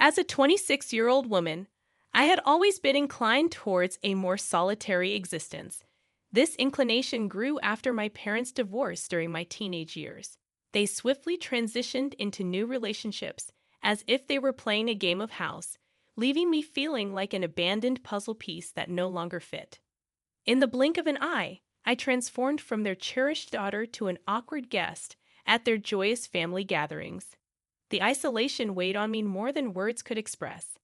As a 26-year-old woman, I had always been inclined towards a more solitary existence. This inclination grew after my parents' divorce during my teenage years. They swiftly transitioned into new relationships as if they were playing a game of house, leaving me feeling like an abandoned puzzle piece that no longer fit. In the blink of an eye, I transformed from their cherished daughter to an awkward guest at their joyous family gatherings. The isolation weighed on me more than words could express.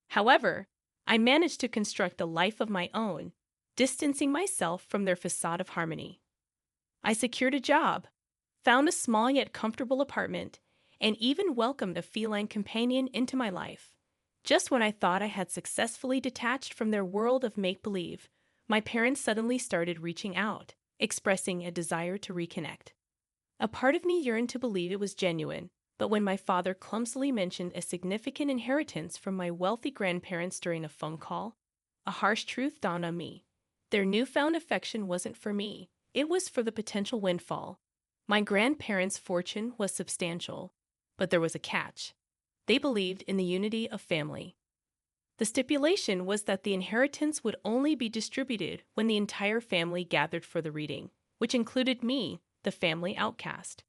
However, I managed to construct a life of my own, distancing myself from their facade of harmony. I secured a job, found a small yet comfortable apartment, and even welcomed a feline companion into my life. Just when I thought I had successfully detached from their world of make-believe, my parents suddenly started reaching out, expressing a desire to reconnect. A part of me yearned to believe it was genuine, but when my father clumsily mentioned a significant inheritance from my wealthy grandparents during a phone call, a harsh truth dawned on me. Their newfound affection wasn't for me, it was for the potential windfall. My grandparents' fortune was substantial, but there was a catch. They believed in the unity of family. The stipulation was that the inheritance would only be distributed when the entire family gathered for the reading, which included me, the family outcast.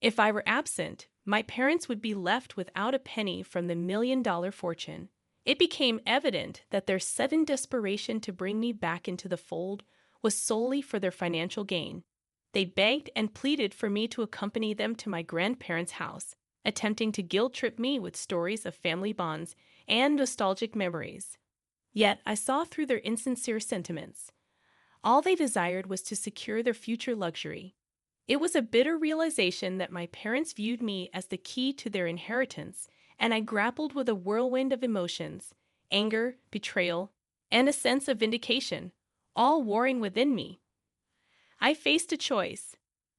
If I were absent, my parents would be left without a penny from the million-dollar fortune. It became evident that their sudden desperation to bring me back into the fold was solely for their financial gain. They begged and pleaded for me to accompany them to my grandparents' house, attempting to guilt-trip me with stories of family bonds and nostalgic memories. Yet I saw through their insincere sentiments. All they desired was to secure their future luxury. It was a bitter realization that my parents viewed me as the key to their inheritance, and I grappled with a whirlwind of emotions, anger, betrayal, and a sense of vindication, all warring within me. I faced a choice.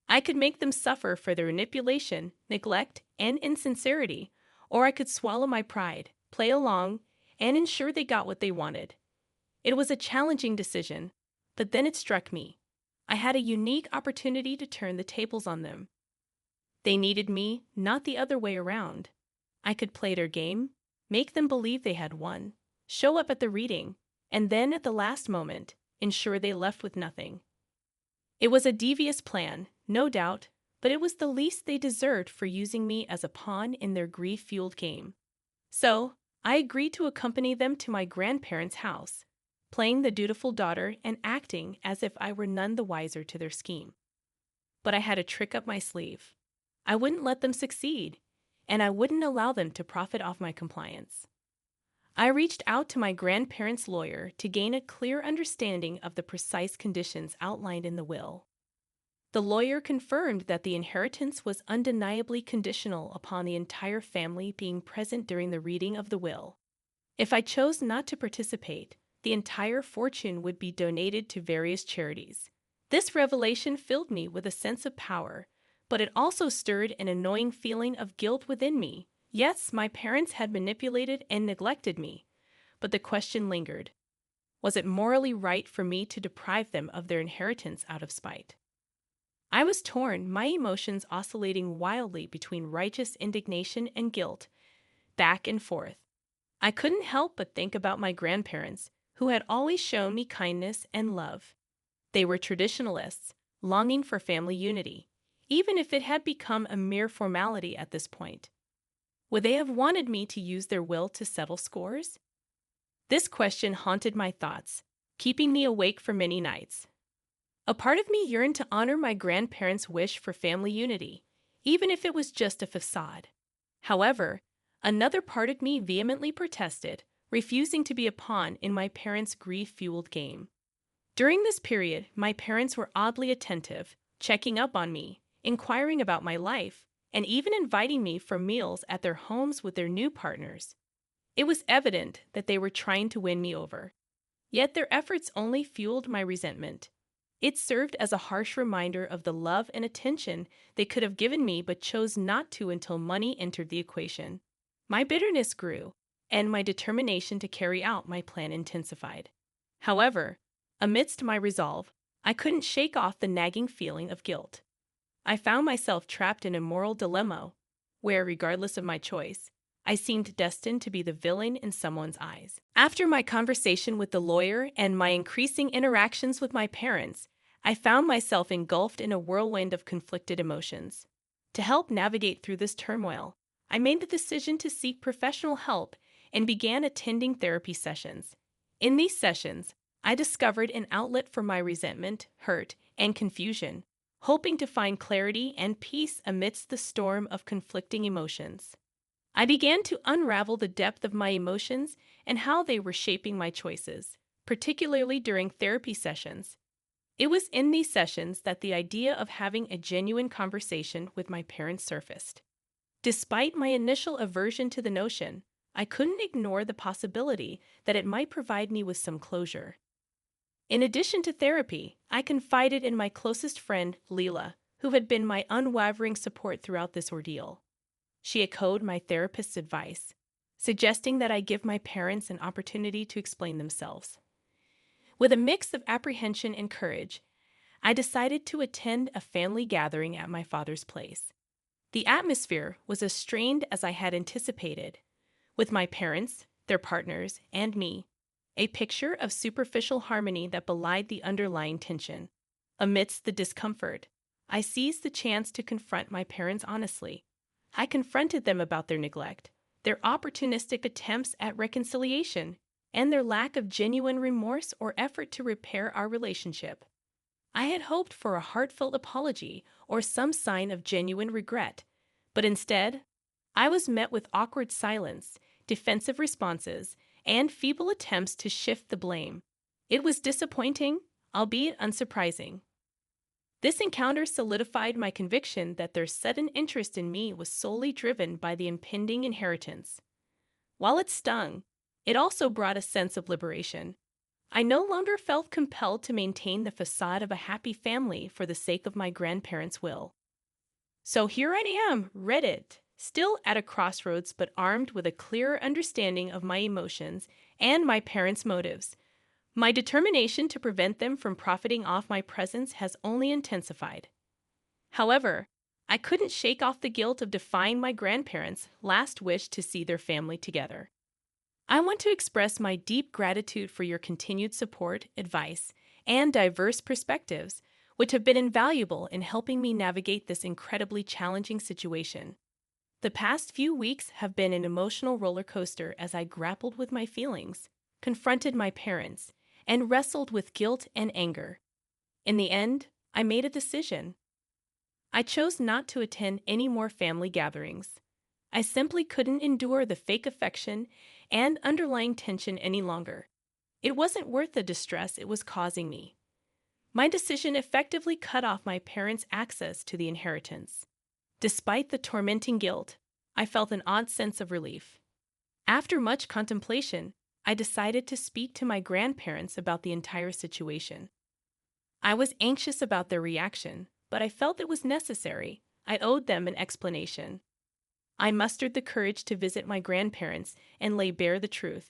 I could make them suffer for their manipulation, neglect, and insincerity, or I could swallow my pride, play along, and ensure they got what they wanted. It was a challenging decision, but then it struck me. I had a unique opportunity to turn the tables on them. They needed me, not the other way around. I could play their game, make them believe they had won, show up at the reading, and then at the last moment, ensure they left with nothing. It was a devious plan, no doubt, but it was the least they deserved for using me as a pawn in their grief-fueled game. So, I agreed to accompany them to my grandparents' house, playing the dutiful daughter and acting as if I were none the wiser to their scheme. But I had a trick up my sleeve. I wouldn't let them succeed, and I wouldn't allow them to profit off my compliance. I reached out to my grandparents' lawyer to gain a clear understanding of the precise conditions outlined in the will. The lawyer confirmed that the inheritance was undeniably conditional upon the entire family being present during the reading of the will. If I chose not to participate, the entire fortune would be donated to various charities. This revelation filled me with a sense of power, but it also stirred an annoying feeling of guilt within me. Yes, my parents had manipulated and neglected me, but the question lingered. Was it morally right for me to deprive them of their inheritance out of spite? I was torn, my emotions oscillating wildly between righteous indignation and guilt, back and forth. I couldn't help but think about my grandparents, who had always shown me kindness and love. They were traditionalists, longing for family unity, even if it had become a mere formality at this point. Would they have wanted me to use their will to settle scores? This question haunted my thoughts, keeping me awake for many nights. A part of me yearned to honor my grandparents' wish for family unity, even if it was just a facade. However, another part of me vehemently protested, refusing to be a pawn in my parents' grief-fueled game. During this period, my parents were oddly attentive, checking up on me, inquiring about my life, and even inviting me for meals at their homes with their new partners. It was evident that they were trying to win me over. Yet their efforts only fueled my resentment. It served as a harsh reminder of the love and attention they could have given me but chose not to until money entered the equation. My bitterness grew, and my determination to carry out my plan intensified. However, amidst my resolve, I couldn't shake off the nagging feeling of guilt. I found myself trapped in a moral dilemma where, regardless of my choice, I seemed destined to be the villain in someone's eyes. After my conversation with the lawyer and my increasing interactions with my parents, I found myself engulfed in a whirlwind of conflicted emotions. To help navigate through this turmoil, I made the decision to seek professional help and began attending therapy sessions. In these sessions, I discovered an outlet for my resentment, hurt, and confusion, hoping to find clarity and peace amidst the storm of conflicting emotions. I began to unravel the depth of my emotions and how they were shaping my choices, particularly during therapy sessions. It was in these sessions that the idea of having a genuine conversation with my parents surfaced. Despite my initial aversion to the notion, I couldn't ignore the possibility that it might provide me with some closure. In addition to therapy, I confided in my closest friend, Leela, who had been my unwavering support throughout this ordeal. She echoed my therapist's advice, suggesting that I give my parents an opportunity to explain themselves. With a mix of apprehension and courage, I decided to attend a family gathering at my father's place. The atmosphere was as strained as I had anticipated, with my parents, their partners, and me, a picture of superficial harmony that belied the underlying tension. Amidst the discomfort, I seized the chance to confront my parents honestly. I confronted them about their neglect, their opportunistic attempts at reconciliation, and their lack of genuine remorse or effort to repair our relationship. I had hoped for a heartfelt apology or some sign of genuine regret, but instead, I was met with awkward silence, defensive responses, and feeble attempts to shift the blame. It was disappointing, albeit unsurprising. This encounter solidified my conviction that their sudden interest in me was solely driven by the impending inheritance. While it stung, it also brought a sense of liberation. I no longer felt compelled to maintain the facade of a happy family for the sake of my grandparents' will. So here I am, Reddit, still at a crossroads but armed with a clearer understanding of my emotions and my parents' motives. My determination to prevent them from profiting off my presence has only intensified. However, I couldn't shake off the guilt of defying my grandparents' last wish to see their family together. I want to express my deep gratitude for your continued support, advice, and diverse perspectives, which have been invaluable in helping me navigate this incredibly challenging situation. The past few weeks have been an emotional roller coaster as I grappled with my feelings, confronted my parents, and wrestled with guilt and anger. In the end, I made a decision. I chose not to attend any more family gatherings. I simply couldn't endure the fake affection and underlying tension any longer. It wasn't worth the distress it was causing me. My decision effectively cut off my parents' access to the inheritance. Despite the tormenting guilt, I felt an odd sense of relief. After much contemplation, I decided to speak to my grandparents about the entire situation. I was anxious about their reaction, but I felt it was necessary. I owed them an explanation. I mustered the courage to visit my grandparents and lay bare the truth.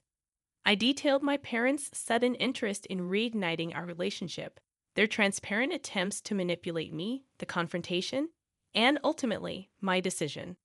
I detailed my parents' sudden interest in reigniting our relationship, their transparent attempts to manipulate me, the confrontation, and ultimately, my decision.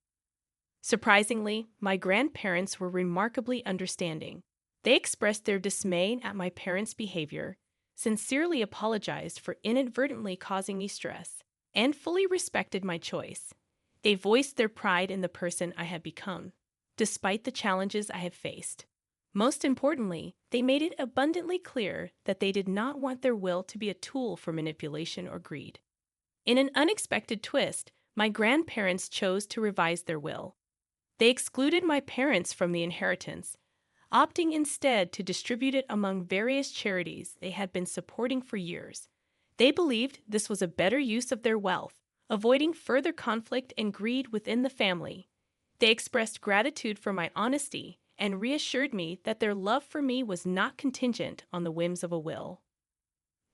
Surprisingly, my grandparents were remarkably understanding. They expressed their dismay at my parents' behavior, sincerely apologized for inadvertently causing me stress, and fully respected my choice. They voiced their pride in the person I had become, despite the challenges I have faced. Most importantly, they made it abundantly clear that they did not want their will to be a tool for manipulation or greed. In an unexpected twist, my grandparents chose to revise their will. They excluded my parents from the inheritance, opting instead to distribute it among various charities they had been supporting for years. They believed this was a better use of their wealth, avoiding further conflict and greed within the family. They expressed gratitude for my honesty and reassured me that their love for me was not contingent on the whims of a will.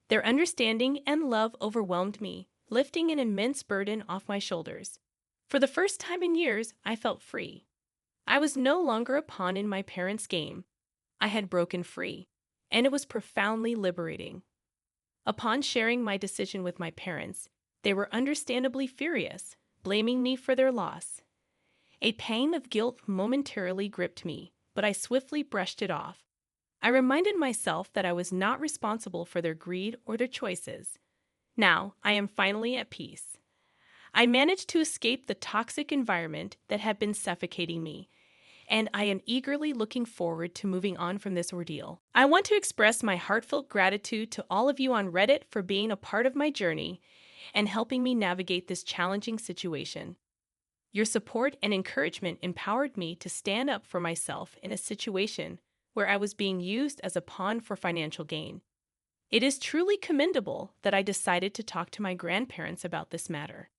Their understanding and love overwhelmed me, lifting an immense burden off my shoulders. For the first time in years, I felt free. I was no longer a pawn in my parents' game. I had broken free, and it was profoundly liberating. Upon sharing my decision with my parents, they were understandably furious, blaming me for their loss. A pang of guilt momentarily gripped me, but I swiftly brushed it off. I reminded myself that I was not responsible for their greed or their choices. Now, I am finally at peace. I managed to escape the toxic environment that had been suffocating me, and I am eagerly looking forward to moving on from this ordeal. I want to express my heartfelt gratitude to all of you on Reddit for being a part of my journey and helping me navigate this challenging situation. Your support and encouragement empowered me to stand up for myself in a situation where I was being used as a pawn for financial gain. It is truly commendable that I decided to talk to my grandparents about this matter.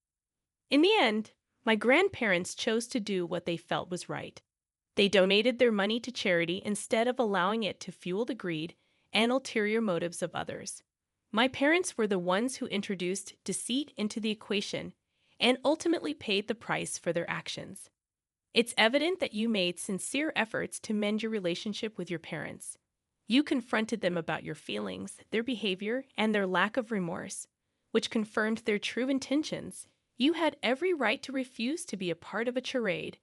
In the end, my grandparents chose to do what they felt was right. They donated their money to charity instead of allowing it to fuel the greed and ulterior motives of others. My parents were the ones who introduced deceit into the equation and ultimately paid the price for their actions. It's evident that you made sincere efforts to mend your relationship with your parents. You confronted them about your feelings, their behavior, and their lack of remorse, which confirmed their true intentions. You had every right to refuse to be a part of a charade,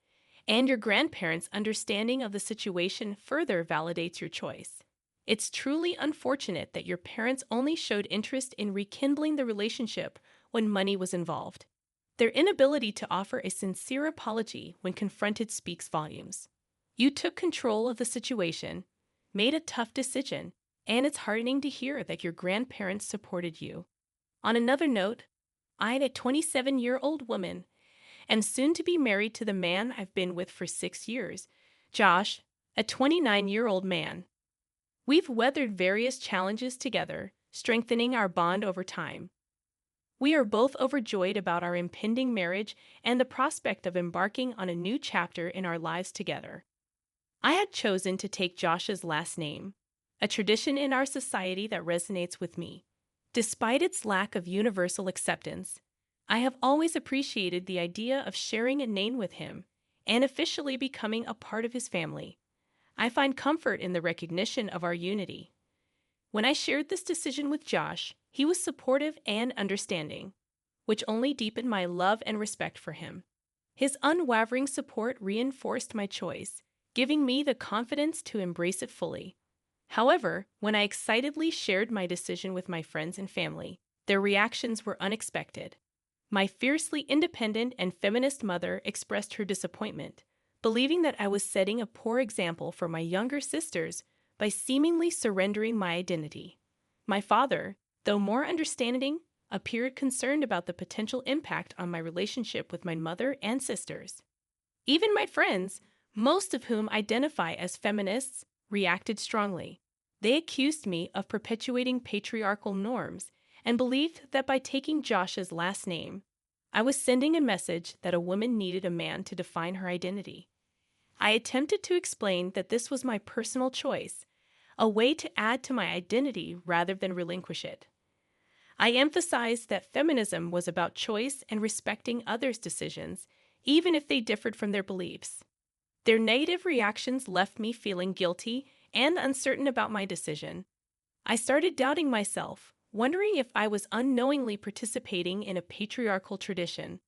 and your grandparents' understanding of the situation further validates your choice. It's truly unfortunate that your parents only showed interest in rekindling the relationship when money was involved. Their inability to offer a sincere apology when confronted speaks volumes. You took control of the situation, made a tough decision, and it's heartening to hear that your grandparents supported you. On another note, I'm a 27-year-old woman and soon to be married to the man I've been with for 6 years, Josh, a 29-year-old man. We've weathered various challenges together, strengthening our bond over time. We are both overjoyed about our impending marriage and the prospect of embarking on a new chapter in our lives together. I had chosen to take Josh's last name, a tradition in our society that resonates with me. Despite its lack of universal acceptance, I have always appreciated the idea of sharing a name with him and officially becoming a part of his family. I find comfort in the recognition of our unity. When I shared this decision with Josh, he was supportive and understanding, which only deepened my love and respect for him. His unwavering support reinforced my choice, giving me the confidence to embrace it fully. However, when I excitedly shared my decision with my friends and family, their reactions were unexpected. My fiercely independent and feminist mother expressed her disappointment, believing that I was setting a poor example for my younger sisters by seemingly surrendering my identity. My father, though more understanding, appeared concerned about the potential impact on my relationship with my mother and sisters. Even my friends, most of whom identify as feminists, reacted strongly. They accused me of perpetuating patriarchal norms and believed that by taking Josh's last name, I was sending a message that a woman needed a man to define her identity. I attempted to explain that this was my personal choice, a way to add to my identity rather than relinquish it. I emphasized that feminism was about choice and respecting others' decisions, even if they differed from their beliefs. Their negative reactions left me feeling guilty and uncertain about my decision. I started doubting myself, wondering if I was unknowingly participating in a patriarchal tradition.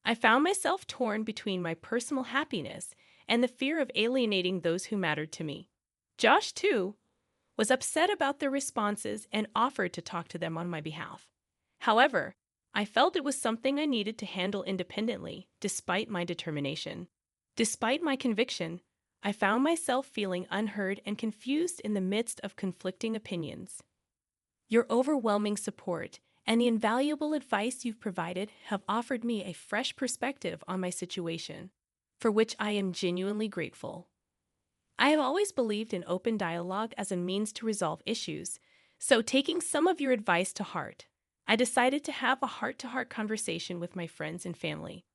I found myself torn between my personal happiness and the fear of alienating those who mattered to me. Josh, too, was upset about their responses and offered to talk to them on my behalf. However, I felt it was something I needed to handle independently, despite my determination. Despite my conviction, I found myself feeling unheard and confused in the midst of conflicting opinions. Your overwhelming support and the invaluable advice you've provided have offered me a fresh perspective on my situation, for which I am genuinely grateful. I have always believed in open dialogue as a means to resolve issues, so taking some of your advice to heart, I decided to have a heart-to-heart conversation with my friends and family.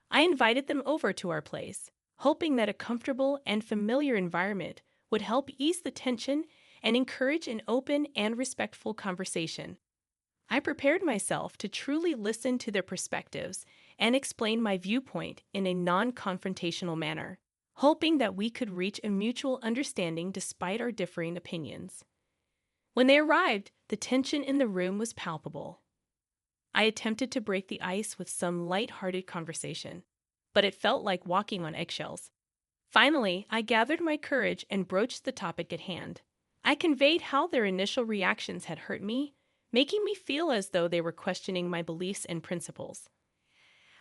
I invited them over to our place, hoping that a comfortable and familiar environment would help ease the tension and encourage an open and respectful conversation. I prepared myself to truly listen to their perspectives and explain my viewpoint in a non-confrontational manner, hoping that we could reach a mutual understanding despite our differing opinions. When they arrived, the tension in the room was palpable. I attempted to break the ice with some light-hearted conversation, but it felt like walking on eggshells. Finally, I gathered my courage and broached the topic at hand. I conveyed how their initial reactions had hurt me, making me feel as though they were questioning my beliefs and principles.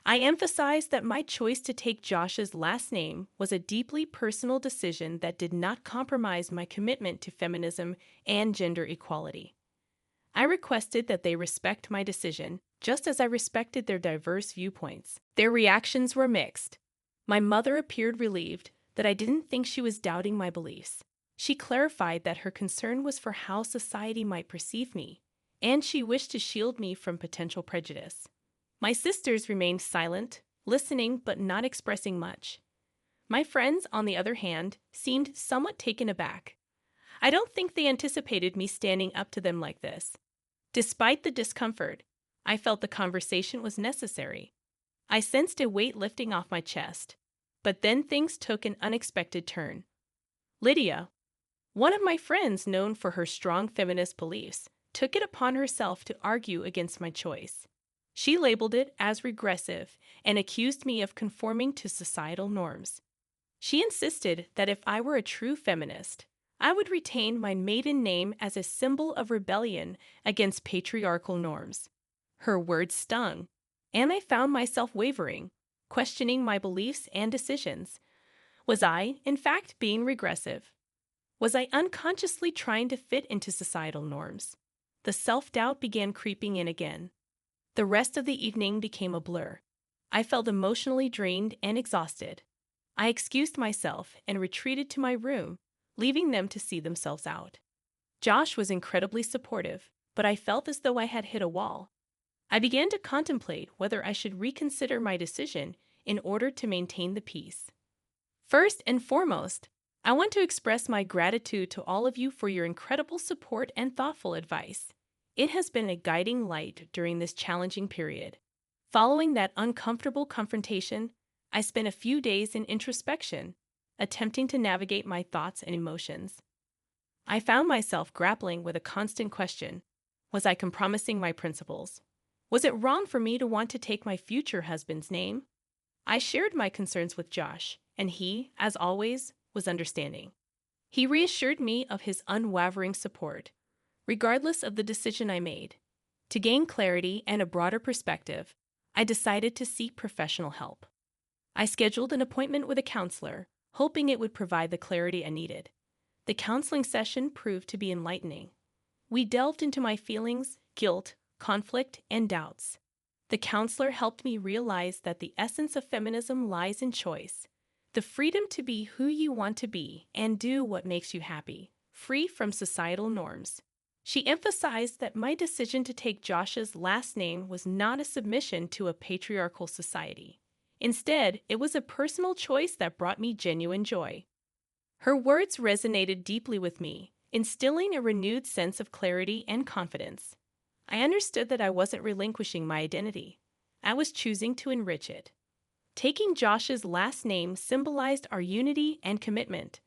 I emphasized that my choice to take Josh's last name was a deeply personal decision that did not compromise my commitment to feminism and gender equality. I requested that they respect my decision, just as I respected their diverse viewpoints. Their reactions were mixed. My mother appeared relieved that I didn't think she was doubting my beliefs. She clarified that her concern was for how society might perceive me, and she wished to shield me from potential prejudice. My sisters remained silent, listening but not expressing much. My friends, on the other hand, seemed somewhat taken aback. I don't think they anticipated me standing up to them like this. Despite the discomfort, I felt the conversation was necessary. I sensed a weight lifting off my chest. But then things took an unexpected turn. Lydia, one of my friends known for her strong feminist beliefs, took it upon herself to argue against my choice. She labeled it as regressive and accused me of conforming to societal norms. She insisted that if I were a true feminist, I would retain my maiden name as a symbol of rebellion against patriarchal norms. Her words stung, and I found myself wavering, questioning my beliefs and decisions. Was I, in fact, being regressive? Was I unconsciously trying to fit into societal norms? The self-doubt began creeping in again. The rest of the evening became a blur. I felt emotionally drained and exhausted. I excused myself and retreated to my room, leaving them to see themselves out. Josh was incredibly supportive, but I felt as though I had hit a wall. I began to contemplate whether I should reconsider my decision in order to maintain the peace. First and foremost, I want to express my gratitude to all of you for your incredible support and thoughtful advice. It has been a guiding light during this challenging period. Following that uncomfortable confrontation, I spent a few days in introspection, attempting to navigate my thoughts and emotions. I found myself grappling with a constant question: was I compromising my principles? Was it wrong for me to want to take my future husband's name? I shared my concerns with Josh, and he, as always, was understanding. He reassured me of his unwavering support, regardless of the decision I made. To gain clarity and a broader perspective, I decided to seek professional help. I scheduled an appointment with a counselor, hoping it would provide the clarity I needed. The counseling session proved to be enlightening. We delved into my feelings, guilt, conflict, and doubts. The counselor helped me realize that the essence of feminism lies in choice, the freedom to be who you want to be and do what makes you happy, free from societal norms. She emphasized that my decision to take Josh's last name was not a submission to a patriarchal society. Instead, it was a personal choice that brought me genuine joy. Her words resonated deeply with me, instilling a renewed sense of clarity and confidence. I understood that I wasn't relinquishing my identity. I was choosing to enrich it. Taking Josh's last name symbolized our unity and commitment,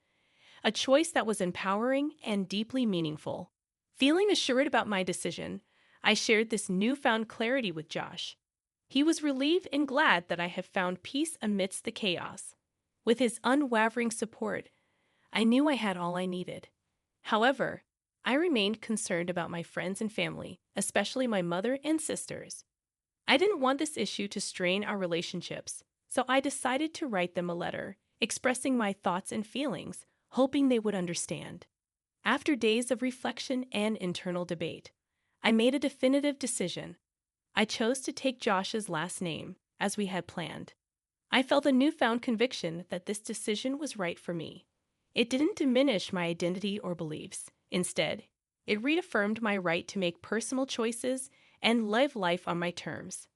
a choice that was empowering and deeply meaningful. Feeling assured about my decision, I shared this newfound clarity with Josh. He was relieved and glad that I had found peace amidst the chaos. With his unwavering support, I knew I had all I needed. However, I remained concerned about my friends and family, especially my mother and sisters. I didn't want this issue to strain our relationships, so I decided to write them a letter, expressing my thoughts and feelings, hoping they would understand. After days of reflection and internal debate, I made a definitive decision. I chose to take Josh's last name, as we had planned. I felt a newfound conviction that this decision was right for me. It didn't diminish my identity or beliefs. Instead, it reaffirmed my right to make personal choices and live life on my terms.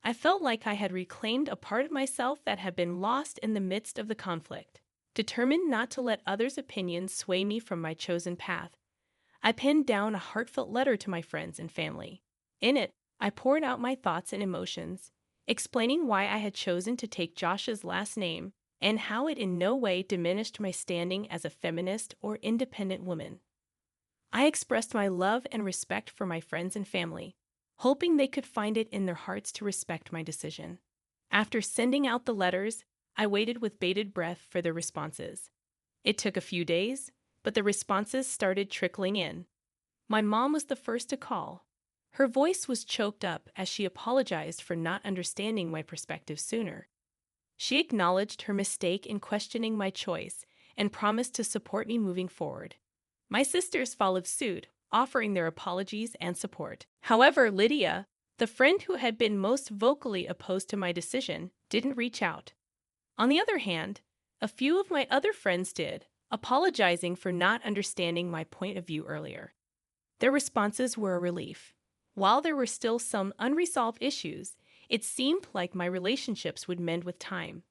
I felt like I had reclaimed a part of myself that had been lost in the midst of the conflict. Determined not to let others' opinions sway me from my chosen path, I penned down a heartfelt letter to my friends and family. In it, I poured out my thoughts and emotions, explaining why I had chosen to take Josh's last name and how it in no way diminished my standing as a feminist or independent woman. I expressed my love and respect for my friends and family, hoping they could find it in their hearts to respect my decision. After sending out the letters, I waited with bated breath for the responses. It took a few days, but the responses started trickling in. My mom was the first to call. Her voice was choked up as she apologized for not understanding my perspective sooner. She acknowledged her mistake in questioning my choice and promised to support me moving forward. My sisters followed suit, offering their apologies and support. However, Lydia, the friend who had been most vocally opposed to my decision, didn't reach out. On the other hand, a few of my other friends did, apologizing for not understanding my point of view earlier. Their responses were a relief. While there were still some unresolved issues, it seemed like my relationships would mend with time.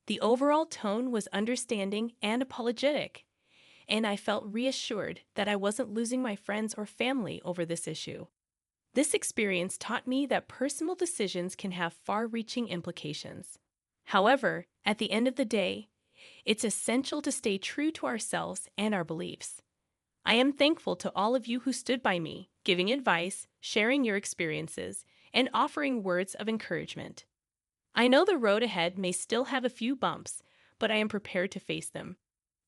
The overall tone was understanding and apologetic, and I felt reassured that I wasn't losing my friends or family over this issue. This experience taught me that personal decisions can have far-reaching implications. However, at the end of the day, it's essential to stay true to ourselves and our beliefs. I am thankful to all of you who stood by me, giving advice, sharing your experiences, and offering words of encouragement. I know the road ahead may still have a few bumps, but I am prepared to face them.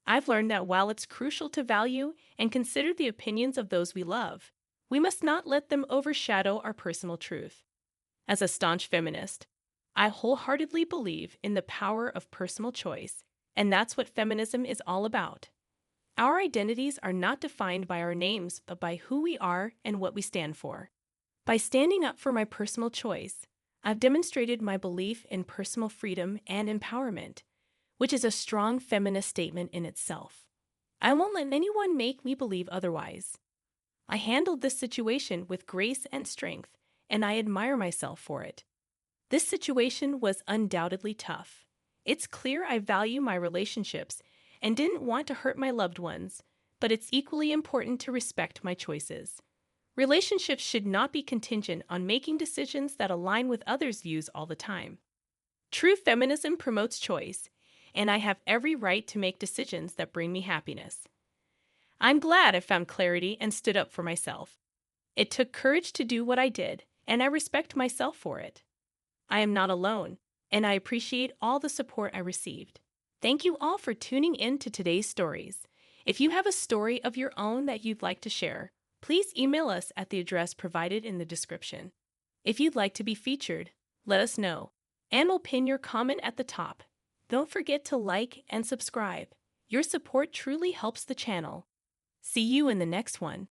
I've learned that while it's crucial to value and consider the opinions of those we love, we must not let them overshadow our personal truth. As a staunch feminist, I wholeheartedly believe in the power of personal choice, and that's what feminism is all about. Our identities are not defined by our names, but by who we are and what we stand for. By standing up for my personal choice, I've demonstrated my belief in personal freedom and empowerment, which is a strong feminist statement in itself. I won't let anyone make me believe otherwise. I handled this situation with grace and strength, and I admire myself for it. This situation was undoubtedly tough. It's clear I value my relationships and didn't want to hurt my loved ones, but it's equally important to respect my choices. Relationships should not be contingent on making decisions that align with others' views all the time. True feminism promotes choice, and I have every right to make decisions that bring me happiness. I'm glad I found clarity and stood up for myself. It took courage to do what I did, and I respect myself for it. I am not alone, and I appreciate all the support I received. Thank you all for tuning in to today's stories. If you have a story of your own that you'd like to share, please email us at the address provided in the description. If you'd like to be featured, let us know, and we'll pin your comment at the top. Don't forget to like and subscribe. Your support truly helps the channel. See you in the next one.